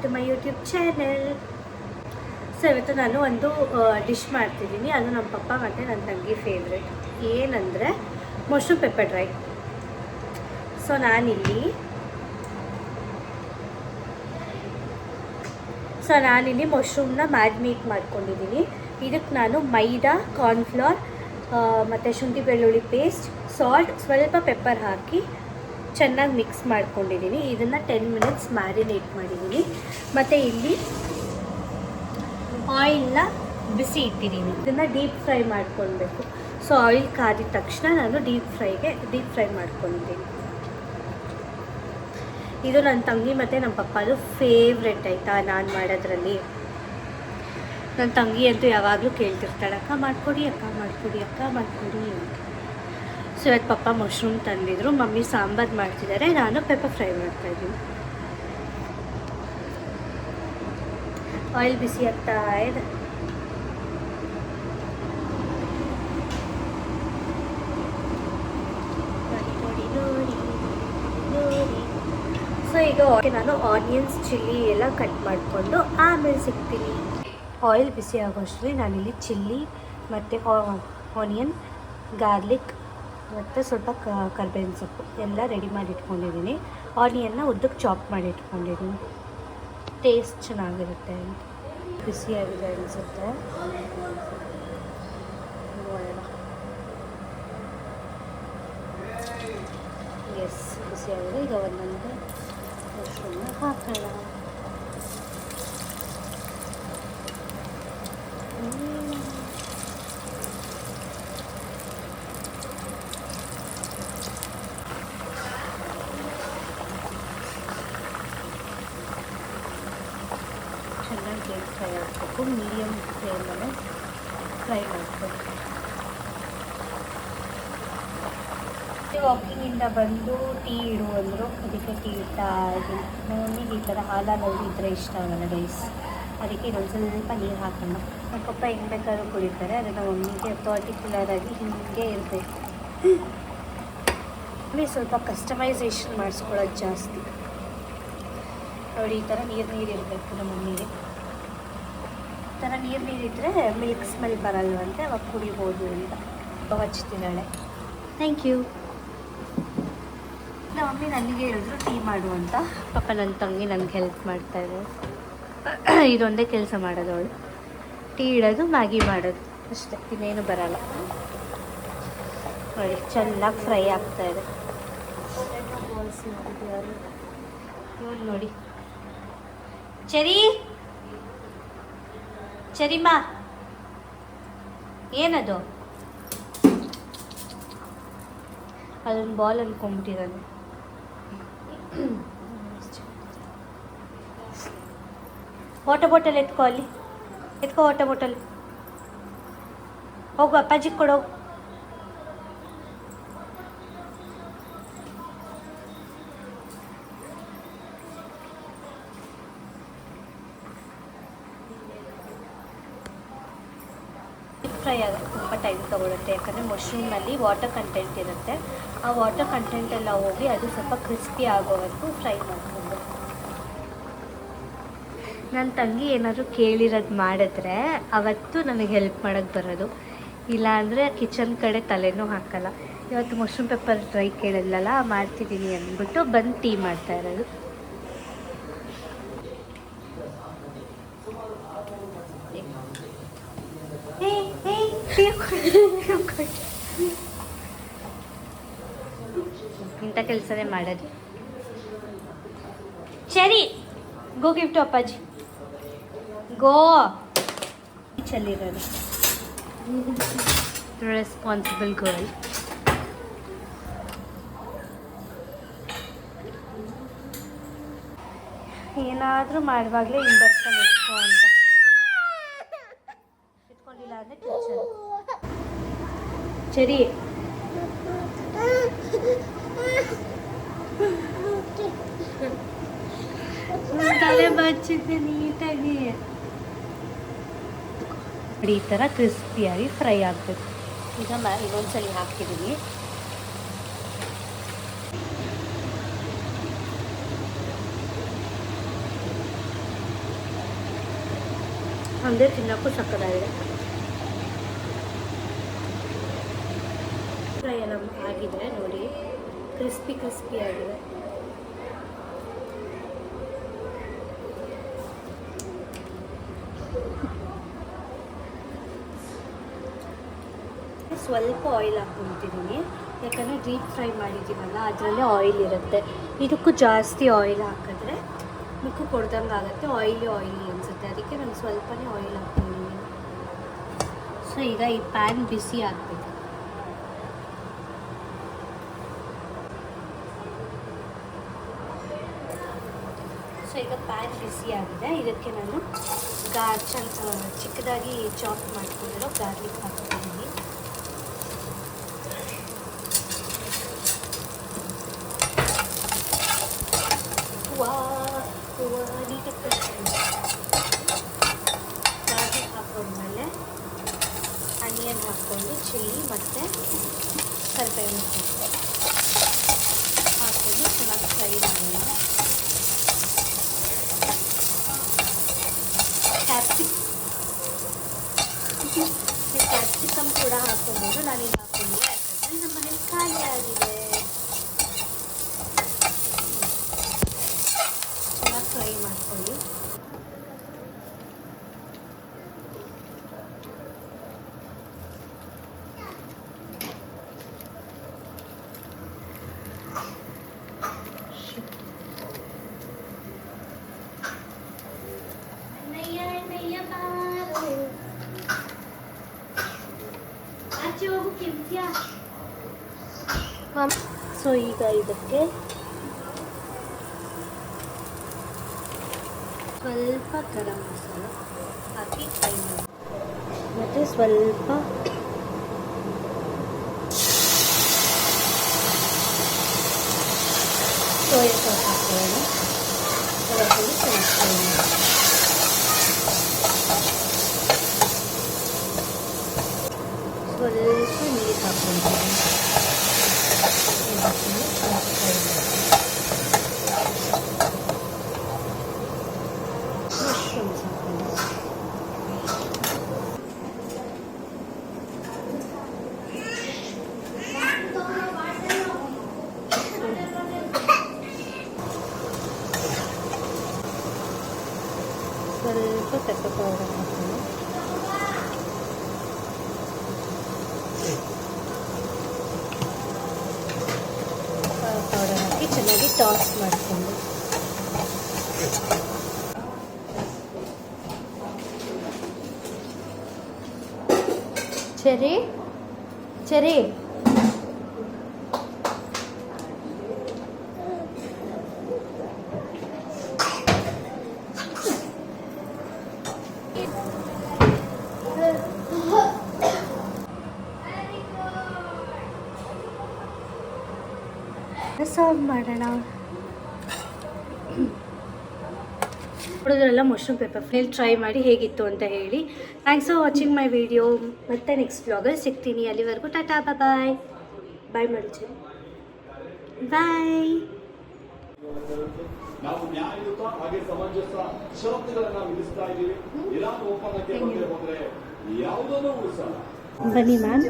To my YouTube channel. So ಇವತ್ತು ನಾನು ಒಂದು ಡಿಶ್ ಮಾಡ್ತಿದ್ದೀನಿ. ಅದು ನಮ್ಮ ಪಪ್ಪ ಮತ್ತು ನನ್ನ ತಂಗಿ ಫೇವ್ರೆಟ್. ಏನಂದರೆ ಮಶ್ರೂಮ್ ಪೆಪ್ಪರ್ ಡ್ರೈ. ಸೊ ನಾನಿಲ್ಲಿ ಮಶ್ರೂಮ್ನ ಮ್ಯಾರಿನೇಟ್ ಮಾಡ್ಕೊಂಡಿದ್ದೀನಿ. ಇದಕ್ಕೆ ನಾನು ಮೈದಾ, ಕಾರ್ನ್ಫ್ಲೋರ್ ಮತ್ತು ಶುಂಠಿ ಬೆಳ್ಳುಳ್ಳಿ ಪೇಸ್ಟ್, ಸಾಲ್ಟ್, ಸ್ವಲ್ಪ ಪೆಪ್ಪರ್ ಹಾಕಿ ಚೆನ್ನಾಗಿ ಮಿಕ್ಸ್ ಮಾಡ್ಕೊಂಡಿದ್ದೀನಿ. ಇದನ್ನು 10 ಮಿನಿಟ್ಸ್ ಮ್ಯಾರಿನೇಟ್ ಮಾಡಿದ್ದೀನಿ. ಮತ್ತು ಇಲ್ಲಿ ಆಯಿಲ್ನ ಬಿಸಿ ಇಟ್ಟಿದ್ದೀನಿ. ಇದನ್ನು ಡೀಪ್ ಫ್ರೈ ಮಾಡ್ಕೊಳ್ಬೇಕು. ಸೊ ಆಯಿಲ್ ಕಾದಿದ ತಕ್ಷಣ ನಾನು ಡೀಪ್ ಫ್ರೈ ಮಾಡ್ಕೊಳ್ತೀನಿ. ಇದು ನನ್ನ ತಂಗಿ ಮತ್ತು ನಮ್ಮ ಪಪ್ಪದು ಫೇವ್ರೆಟ್ ಆಯಿತಾ ನಾನು ಮಾಡೋದ್ರಲ್ಲಿ. ನನ್ನ ತಂಗಿ ಅಂತೂ ಯಾವಾಗಲೂ ಕೇಳ್ತಿರ್ತಾಳೆ, ಅಕ್ಕ ಮಾಡಿಕೊಡಿ ಅಂತ. ಸೊ ಇವತ್ತು ಪಪ್ಪ ಮಶ್ರೂಮ್ ತಂದಿದ್ರು, ಮಮ್ಮಿ ಸಾಂಬಾರು ಮಾಡ್ತಿದ್ದಾರೆ, ನಾನು ಪೆಪ್ಪರ್ ಫ್ರೈ ಮಾಡ್ತಾಯಿದ್ದೀನಿ. ಆಯಿಲ್ ಬಿಸಿ ಆಗ್ತಾ ಇದೆ. ಸೊ ಈಗ ನಾನು ಆನಿಯನ್ಸ್, ಚಿಲ್ಲಿ ಎಲ್ಲ ಕಟ್ ಮಾಡಿಕೊಂಡು ಆಮೇಲೆ ಸಿಗ್ತೀನಿ. ಆಯಿಲ್ ಬಿಸಿ ಆಗೋಷ್ಟರಲ್ಲಿ ನಾನಿಲ್ಲಿ ಚಿಲ್ಲಿ ಮತ್ತು ಆನಿಯನ್, ಗಾರ್ಲಿಕ್ ಮತ್ತು ಸ್ವಲ್ಪ ಕರ್ಬೇವಿನ ಸೊಪ್ಪು ಎಲ್ಲ ರೆಡಿ ಮಾಡಿ ಇಟ್ಕೊಂಡಿದ್ದೀನಿ. ಆನಿಯನ್ನ ಉದ್ದಕ್ಕೆ ಚಾಪ್ ಮಾಡಿ ಇಟ್ಕೊಂಡಿದ್ದೀನಿ, ಟೇಸ್ಟ್ ಚೆನ್ನಾಗಿರುತ್ತೆ ಅಂತ. ಬಿಸಿಯಾಗಿದೆ ಅನಿಸುತ್ತೆ. ಎಸ್, ಬಿಸಿಯಾಗಿದೆ. ಈಗ ಒಂದೊಂದು ಮಶ್ರೂಮ್ನ ಹಾಕೋಣ. ಚೆನ್ನಾಗಿ ಫ್ರೈ ಆಗಬೇಕು. ಮೀಡಿಯಮ್ ಫ್ಲೇಮಲ್ಲಿ ಫ್ರೈ ಮಾಡಬೇಕು. ವಾಕಿಂಗಿಂದ ಬಂದು ಟೀ ಇಡು ಅಂದರು, ಅದಕ್ಕೆ ಟೀ ಇಡ್ತಾ ಇದ್ದೀನಿ. ಮಮ್ಮಿಗೆ ಈ ಥರ ಹಾಲಲ್ಲಿ ಇದ್ದರೆ ಇಷ್ಟ ಆಗಲ್ಲ ಗೈಸ್, ಅದಕ್ಕೆ ಇನ್ನೊಂದು ಸ್ವಲ್ಪ ನೀರು ಹಾಕೋಣ. ನಮ್ಮ ಪಪ್ಪ ಹೆಂಗೆ ಬೇಕಾದ್ರೂ ಕುಡಿತಾರೆ, ಅದನ್ನು ಮಮ್ಮಿಗೆ ಪರ್ಟಿಕ್ಯುಲರಾಗಿ ಹೀಗೆ ಇರಬೇಕು. ಮಮ್ಮಿ ಸ್ವಲ್ಪ ಕಸ್ಟಮೈಸೇಷನ್ ಮಾಡಿಸ್ಕೊಳ್ಳೋದು ಜಾಸ್ತಿ. ನೋಡಿ, ಈ ಥರ ನೀರು ಇರಬೇಕು ನಮ್ಮ ಮಮ್ಮಿಗೆ. ಈ ಥರ ನೀರಿದ್ದರೆ ಮಿಲ್ಕ್ ಸ್ಮೆಲ್ ಬರಲ್ವಂತೆ, ಅವಾಗ ಕುಡಿಬೋದು ಅಂತ ಹಚ್ತಿದ್ದಾಳೆ. Thank you. ನಮ್ಮ ಮಮ್ಮಿ ನನಗೆ ಹೇಳಿದ್ರು ಟೀ ಮಾಡು ಅಂತ. ಪಾಪ ನನ್ನ ತಂಗಿ ನನಗೆ ಹೆಲ್ಪ್ ಮಾಡ್ತಾಯಿದ್ರು. ಇದೊಂದೇ ಕೆಲಸ ಮಾಡೋದು ಅವಳು, ಟೀ ಇಡೋದು, ಮ್ಯಾಗಿ ಮಾಡೋದು ಅಷ್ಟೇ, ಇನ್ನೇನು ಬರಲ್ಲ. ನೋಡಿ ಚೆನ್ನಾಗಿ ಫ್ರೈ ಆಗ್ತಾಯಿದೆ. ಬಾಲ್ಸ್ ನೋಡಿದ್ಯಾರು ಇವಳು ನೋಡಿ, ಚರಿಮಾ ಏನದು? ಅದೊಂದು ಬಾಲ್ ಅಂದ್ಕೊಂಬಿಟ್ಟಿರೋದು. ವಾಟರ್ ಬಾಟಲ್ ಎತ್ಕೋ, ಅಲ್ಲಿ ಎತ್ಕೋ ವಾಟರ್ ಬಾಟಲ್. ಹೋಗು ಅಪ್ಪಾಜಿಗೆ ಕೊಡೋ. ಫ್ರೈ ಆಗೋಕ್ಕೆ ತುಂಬ ಟೈಮ್ ತೊಗೊಳುತ್ತೆ, ಯಾಕಂದರೆ ಮಶ್ರೂಮ್ನಲ್ಲಿ ವಾಟರ್ ಕಂಟೆಂಟ್ ಇರುತ್ತೆ. ಆ ವಾಟರ್ ಕಂಟೆಂಟ್ ಎಲ್ಲ ಹೋಗಿ ಅದು ಸ್ವಲ್ಪ ಕ್ರಿಸ್ಪಿ ಆಗೋವರೆಗೂ ಫ್ರೈ ಮಾಡಿಕೊಂಡು. ನನ್ನ ತಂಗಿ ಏನಾದರೂ ಕೇಳಿರೋದು ಮಾಡಿದ್ರೆ ಅವತ್ತು ನನಗೆ ಹೆಲ್ಪ್ ಮಾಡೋಕ್ಕೆ ಬರೋದು, ಇಲ್ಲಾಂದರೆ ಕಿಚನ್ ಕಡೆ ತಲೆನೂ ಹಾಕಲ್ಲ. ಇವತ್ತು ಮಶ್ರೂಮ್ ಪೆಪ್ಪರ್ ಡ್ರೈ ಕೇಳಿದ್ಲಲ್ಲ, ಮಾಡ್ತಿದ್ದೀನಿ ಅಂದ್ಬಿಟ್ಟು ಬಂದು ಟೀ ಮಾಡ್ತಾ ಇರೋದು. ಇಂಥ ಕೆಲಸನೇ ಮಾಡೋದು. ಸರಿ, ಗೋ ಗಿಫ್ಟ್ ಟು ಅಪ್ಪಾಜಿ, ಗೋ. ಚಲ್ಲಿರೋದು ರೆಸ್ಪಾನ್ಸಿಬಲ್ ಗರ್ಲ್. ಏನಾದರೂ ಮಾಡುವಾಗಲೇ ಇಂಡಕ್ಷನ್ ಇಟ್ಕೋ ಅಂತ. ಇಟ್ಕೊಂಡಿಲ್ಲ ಅಂದರೆ ಕಿಚನ್. ಸರಿ, ತಲೆ ಬಚ್ಚಿದೆ ನೀಟಾಗಿ. ಈ ಥರ ಕ್ರಿಸ್ಪಿಯಾಗಿ ಫ್ರೈ ಆಗಬೇಕು. ಈಗ ಇನ್ನೊಂದ್ಸಲಿ ಹಾಕಿದ್ದೀನಿ. ಅಂದರೆ ತಿನ್ನೋಕ್ಕೂ ಸಕ್ಕತ್ತಾಗಿದೆ. ಫ್ರೈ ಎಲ್ಲ ಆಗಿದೆ ನೋಡಿ, ಕ್ರಿಸ್ಪಿ ಆಗಿದೆ. ಸ್ವಲ್ಪ ಆಯಿಲ್ ಹಾಕ್ಕೊತಿದ್ದೀನಿ, ಯಾಕಂದರೆ ಡೀಪ್ ಫ್ರೈ ಮಾಡಿದ್ದೀವಲ್ಲ ಅದರಲ್ಲೇ ಆಯಿಲ್ ಇರುತ್ತೆ. ಇದಕ್ಕೂ ಜಾಸ್ತಿ ಆಯಿಲ್ ಹಾಕಿದ್ರೆ ಮುಖ ಕೊಡ್ದಂಗೆ ಆಗುತ್ತೆ, ಆಯಿಲಿ ಅನಿಸುತ್ತೆ. ಅದಕ್ಕೆ ನಾನು ಸ್ವಲ್ಪನೇ ಆಯಿಲ್ ಹಾಕ್ಕೊಂಡಿದ್ದೀನಿ. ಸೊ ಈಗ ಈ ಪ್ಯಾನ್ ಬಿಸಿ ಹಾಕ್ಬೇಕು. ಸೊ ಈಗ ಪ್ಯಾನ್ ಬಿಸಿ ಆಗಿದೆ. ಇದಕ್ಕೆ ನಾನು ಚಿಕ್ಕದಾಗಿ ಚಾಪ್ ಮಾಡ್ಕೊಂಡಿರೋ ಗಾರ್ಲಿಕ್ ಹಾಕ್ತಿದ್ದೀನಿ. ಗಾರ್ಲಿಕ್ ಹಾಕೊಂಡ್ಮೇಲೆ ಆನಿಯನ್ ಹಾಕ್ಕೊಂಡು ಚಿಲ್ಲಿ ಮತ್ತು ಕರಿಬೇವು ಹಾಕ್ಕೊಂಡು ಚೆನ್ನಾಗಿ ಫ್ರೈ ಮಾಡೋಣ. ಕ್ಯಾಪ್ಸಿಕಮ್ ಕೂಡ ಹಾಕ್ಕೊಬೋದು. ನಾನೀಗ ಹಾಕ್ಕೊಂಡಿಲ್ಲ, ಯಾಕಂದರೆ ನಮ್ಮ ಮನೇಲಿ ಖಾಲಿ ಆಗಿದೆ. ಚೆನ್ನಾಗಿ ಫ್ರೈ ಮಾಡ್ಕೊಳ್ಳಿ. ಸೊ ಈಗ ಇದಕ್ಕೆ ಸ್ವಲ್ಪ ಗರಂ ಮಸಾಲ ಹಾಕಿ ಫ್ರೈ ಮಾಡಿ, ಮತ್ತು ಸ್ವಲ್ಪ ಸೋಯಾ ಸಾಸ್ ಹಾಕೋಣ. ಅದರಲ್ಲಿ ಚೆನ್ನಾಗಿ ಫ್ರೈ ಮಾಡಿ. ಸ್ವಲ್ಪ ನೀರು ಹಾಕ್ಕೊಳ್ತೀನಿ. ಮಶ್ರೂಮ್ಸ್ ಹಾಕ್ಕೊಂಡು ಸ್ವಲ್ಪ ಪೆಪ್ಪರ್ ಪೌಡರ್ ಹಾಕ್ಕೊಂಡು ಪೌಡರ್ ಹಾಕಿ ಚೆನ್ನಾಗಿ ಟಾಸ್ ಮಾಡಿಕೊಂಡು ಚೆರಿ ಸರ್ವ್ ಮಾಡೋಣ. ನೋಡಿದ್ರೆಲ್ಲ ಮಶ್ರೂಮ್ ಪೆಪ್ಪರ್ ಫ್ರೈ ಟ್ರೈ ಮಾಡಿ ಹೇಗಿತ್ತು ಅಂತ ಹೇಳಿ. Thanks for watching my video. ಮತ್ತೆ ನೆಕ್ಸ್ಟ್ ವ್ಲಾಗಲ್ಲಿ ಸಿಗ್ತೀನಿ. ಅಲ್ಲಿವರೆಗೂ ಟಾಟಾ ಬಾಯ್. ಬಾಯ್ ಮಾಡಿ. ಬಾಯ್. ನಾವು ನ್ಯಾಯಯುತ ಹಾಗೆ ಸಮಂಜಸ ಷರತ್ತುಗಳನ್ನ ವಿಧಿಸ್ತಾ ಇದ್ದೀವಿ. ಏನಾದ್ರೂ ಒಪ್ಪಂದಕ್ಕೆ ಬಂದೇ ಹೋದ್ರೆ ಯಾವುದನ್ನೂ ಉಳಿಸಲ್ಲ. ಬನ್ನಿ ಮ್ಯಾಮ್,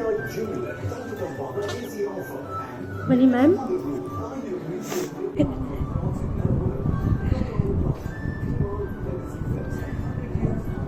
ಬನ್ನಿ ಮ್ಯಾಮ್.